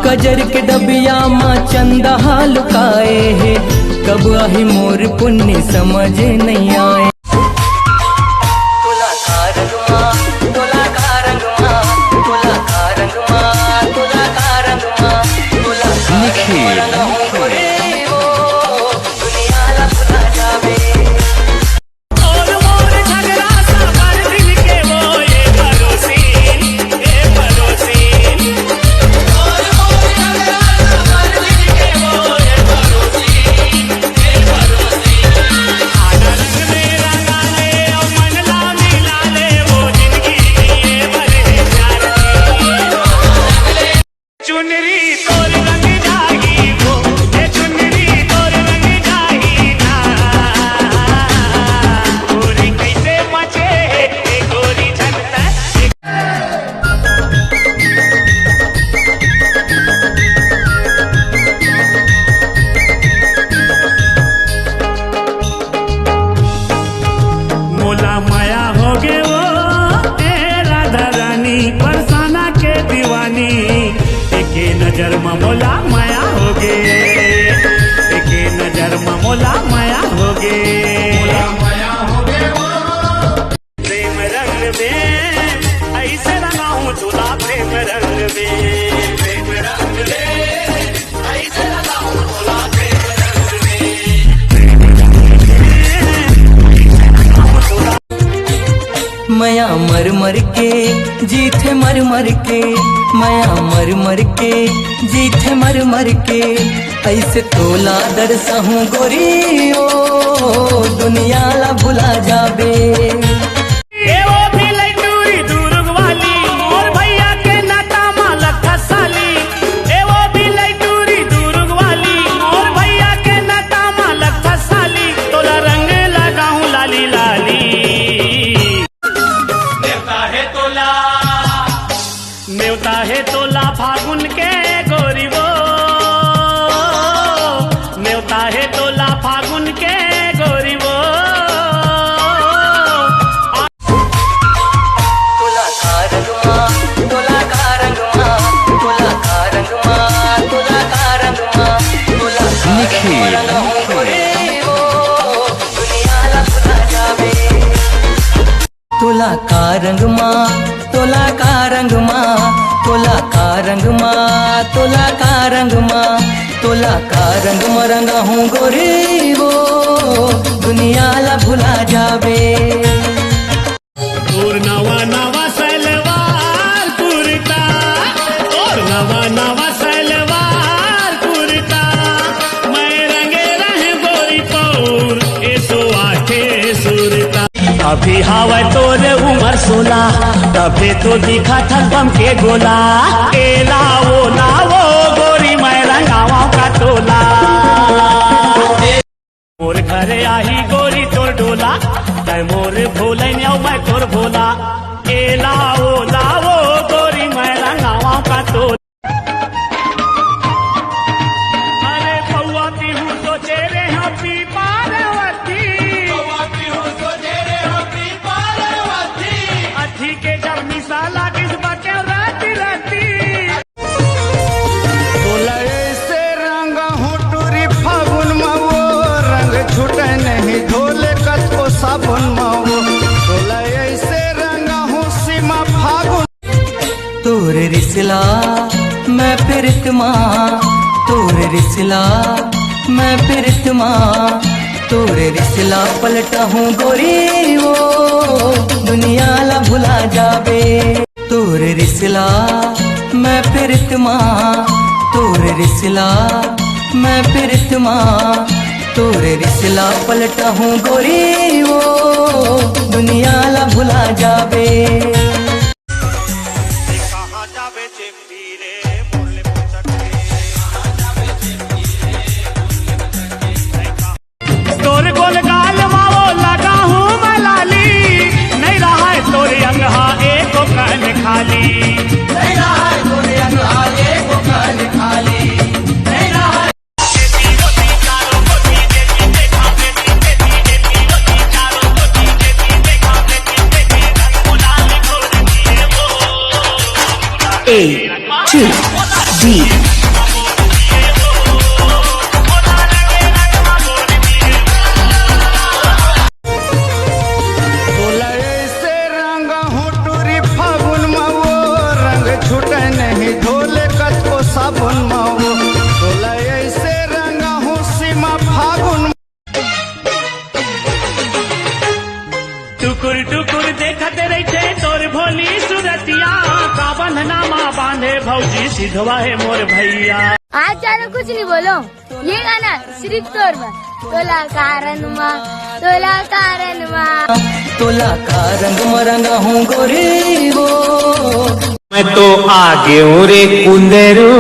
कजर के डबिया माँ चंदा लुकाए है, कब आही मोर पुण्य समझ नहीं आए। नजर मोला माया होगे, एक नजर मोला माया होगे, प्रेम रंग में ऐसे लगाऊं तुला, प्रेम रंग में, प्रेम रंग में ऐसे लगाऊं तुला, प्रेम रंग में। माया मर मर के जीथे मर मर के, माया मर मर के जीथे मर मर के, ऐसे तोला दरसहूं गोरी ओ दुनिया ला भुला जाबे। वो भी लटूरी दूरुग वाली और भैया के नाता मालक खसाली, वो भी लटूरी दूरुग वाली और भैया के नाता मालक खसाली, तोला रंग लगाऊं लाली लाली। नेवता है तोला फागुन के गोरी वो, नेवता है तोला फागुन के गोरी वो। तोला का रंगमा, तोला का रंगमा, तोला का रंगमा, तोला का रंगमा, तोला का रंगमा गोरी वो दुनिया ला भुला जाबे। तोला का रंगमा, तोला का रंगमा, तोला का रंगमा, तोला का रंगमा, तोला का रंगमा रंगा हूँ गोरी वो दुनिया ला भुला जाबे। और नवा नवा सलवार कुर्ता, और नवा नवा सलवार कुर्ता, मैं रंगे रहे गोरी पौर ऐसो आखे सुरता। अभी हवा तोरे उमर 16, तबे तो दिखा था बम के गोला, एला वो लावो गोरी मैं रंगावा का टोला। मोर घरे आही गोरी तोर डोला, तै मोर भोले न्याओ मैं तोर भोला, एला वो लावो गोरी मैं रंगावा का टोला। अरे पौआती हूँ सोचे रे हपी पार्वती, अथी के जब मिसाला किस बाटे राती राती। बोला ऐसे रंग होटूरी फागुन मावो, रंग छूटे नहीं धोले कतो साबुन मावो, बोला ऐसे रंग हो सीमा फागुन। तोरे रिसला मैं प्रीतमा, तोरे रिसला मैं प्रीतमा, तोरे रिसला पलटा हूँ गोरी वो दुनिया ला भुला जाबे। तोरे रिसला मैं प्रीतमा, तोरे रिसला मैं प्रीतमा, तोरे रिसला पलटा हूँ गोरी वो दुनिया ला भुला जाबे। तोर गोल गाल मावो लगा हूँ मैं लाली, नहीं रहा है तोरे अंगहा एक कान खाली, नहीं रहा है तोरे अंगहा एक कान खाली, नहीं रहा है। A, 2, B. टुकुर देखत रहे तोर भोली सुरतिया का बंधनामा बांधे भौजी सिधवा है मोर भैया। आज ज्यादा कुछ नहीं बोलो, ये गाना सिर्फ तोर बा। तोला कारण माँ, तोला कारण माँ, तोला का रंग मरंगा हूँ गोरी वो। मैं तो आगे हूँ रे कुंदरू,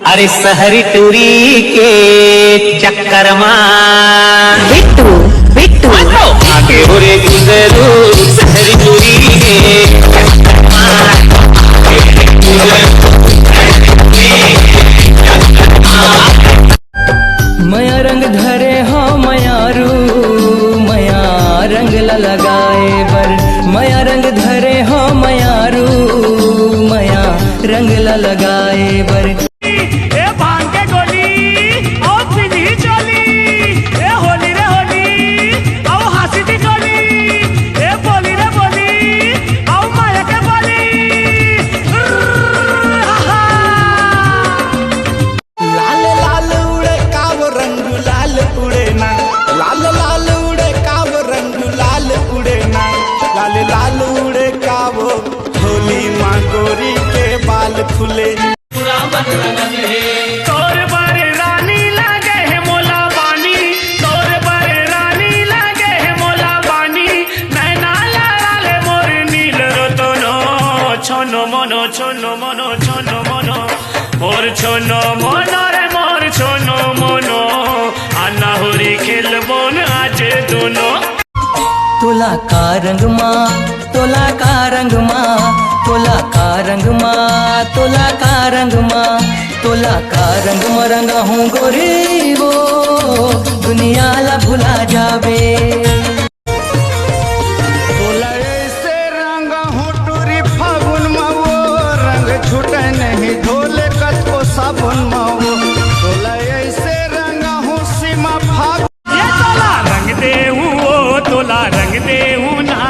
अरे सहरी टूरी के चक्कर में बिट्टू बिट्टू आगे हूँ रे कुंदरू, सहरी टूरी के मया रंग धरे हो मयारू, मया रंग लगाए बर। मया रंग धरे हो मयारू, मया रंग लगाए बर। ए भांग के गोली ओ पिनी चोली, ए होली रे होली ओ हंसी दी गोली, ए बोली रे बोली ओ माया के बोली। लाल लाल उड़े काव रंग लाल उड़े ना, लाल लाल उड़े काव रंग लाल उड़े ना, लाल लाल उड़े काव होली माँ गोरी के बाल खुले। तोर बर रानी लागे है मोला बानी, तोर बर रानी लागे है मोला बानी, नैना लाल मोर नील रतनो, छोनो मनो छोनो मनो छोनो मनो मोर छोनो मनो रे मोर छोनो मनो, आना होरी खेलबो न आज दोनों। तोला का रंग माँ, तोला का रंग माँ, तोला का रंग माँ, तोला का रंग माँ, तोला का रंग मरंगा हूँ गोरी वो, दुनिया ला भुला जावे। तोला ऐसे रंग हूँ टूरी फागुन में वो, रंग छूटे नहीं धोले कचको साबुन में वो। तोला ऐसे रंग हूँ सीमा फागुन। ये तोला रंग दे वो, तोला रंग दे ना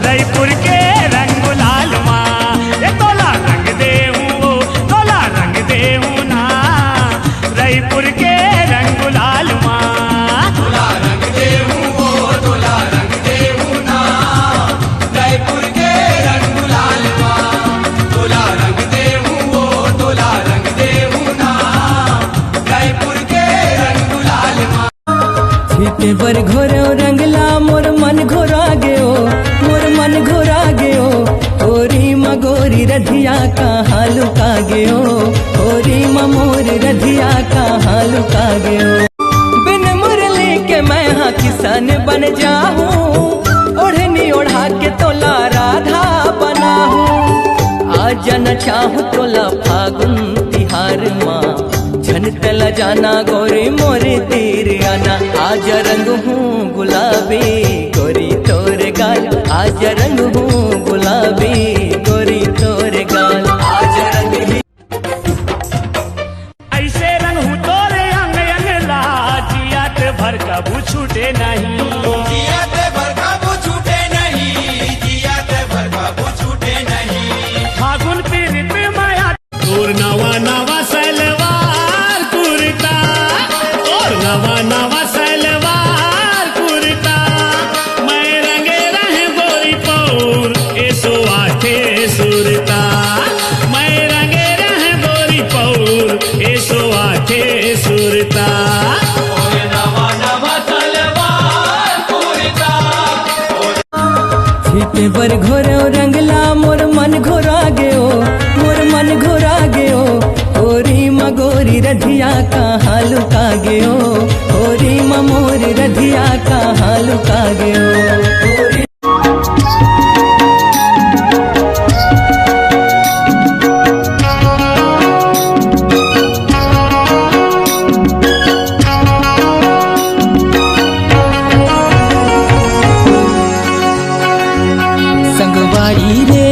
रायपुर के रंग गुलाल माँ। ये तोला रंग दे वो, तोला रंग दे ना रायपुर के रंग गुलाल माँ। तोला रंग दे वो, तोला रंग दे ना रायपुर के रंग गुलाल माँ। तोला रंग दे वो, तोला रंग दे ना रायपुर के रंग गुलाल माँ। छीटे पर घोरो रंगला मोर मन घोरा गयो, मोर मन घोरा गयो। होरी मगोरी रधिया का हालू का गयो, होरी मोर रधिया का हालू का गयो। बिन मुरली के मैं हाँ किसान बन जाऊं, ओढ़नी ओढ़ा के तोला राधा बना हूँ। आज न चाहूँ तोला फागुन तिहार माँ, झन तला जाना गोरी मोरे तीर आना। आज रंग हूँ गुलाबी गोरी तोर गाल, आज रंग हूँ गुलाबी गोरी तोर गाल, आज रंग ही। ऐसे रंग हूँ तोरे अंग अंग ला, जियात भर कबू छूटे नहीं, जियात भर कबू छूटे नहीं, जियात भर कबू छूटे नहीं। फागुन पीर पे माया तोर नवा नवा सलवार कुर्ता, तोर नवा नवा सलवार कुर्ता, मैं रंगे रहे गोरी पौर एसो आठे सुरता, मैं रंगे रहे गोरी पौर एसो आठे सुरता। छीटे पर घोरो रंगला मोर मन घोरा गयो, मोर मन घोरा गयो। होरी मगोरी रधिया का हालू का गयो, होरी मोर रधिया का हालू का गयो। संगवारी रे